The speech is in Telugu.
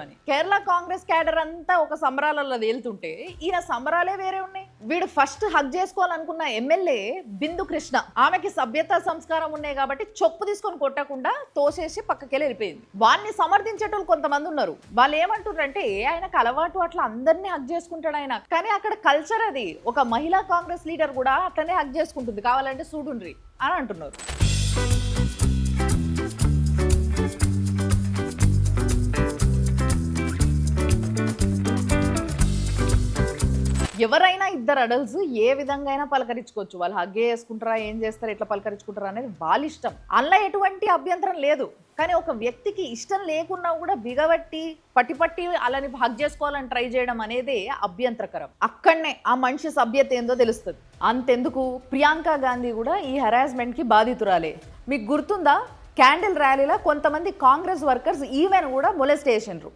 అని కేరళ కాంగ్రెస్ క్యాడర్ అంతా ఒక సంబరాలలో తేలుతుంటే ఈయన సంబరాలే వేరే ఉన్నాయి. వీడు ఫస్ట్ హగ్ చేసుకోవాలనుకున్న ఎమ్మెల్యే బిందు కృష్ణ ఆమెకి సభ్యత సంస్కారం ఉన్నాయి కాబట్టి చొప్పు తీసుకొని కొట్టకుండా తోసేసి పక్కకెళ్ళి వెళ్ళిపోయింది. వాడిని సమర్థించేటోళ్ళు కొంతమంది ఉన్నారు. వాళ్ళు ఏమంటున్నారంటే ఆయనకు అలవాటు అట్లా అందరినీ హగ్ చేసుకుంటాడు ఆయన, కానీ అక్కడ కల్చర్ అది. ఒక మహిళా కాంగ్రెస్ లీడర్ కూడా అట్లనే హగ్ చేసుకుంటుంది, కావాలంటే చూడుండ్రి అని అంటున్నారు. ఎవరైనా ఇద్దరు అడల్ట్స్ ఏ విధంగా అయినా పలకరించుకోవచ్చు. వాళ్ళు హగ్గే చేసుకుంటారా, ఏం చేస్తారా, ఎట్లా పలకరించుకుంటారా అనేది వాళ్ళ ఇష్టం. అందులో ఎటువంటి అభ్యంతరం లేదు. కానీ ఒక వ్యక్తికి ఇష్టం లేకున్నా కూడా బిగబట్టి పట్టి అలాని హగ్ చేసుకోవాలని ట్రై చేయడం అనేది అభ్యంతరకరం. అక్కడనే ఆ మనిషి సభ్యత ఏందో తెలుస్తుంది. అంతెందుకు ప్రియాంక గాంధీ కూడా ఈ హెరాస్మెంట్కి బాధితురాలే. మీకు గుర్తుందా, క్యాండిల్ ర్యాలీలో కొంతమంది కాంగ్రెస్ వర్కర్స్ ఈవెన్ కూడా మొలెస్ట్ చేసిండ్రు.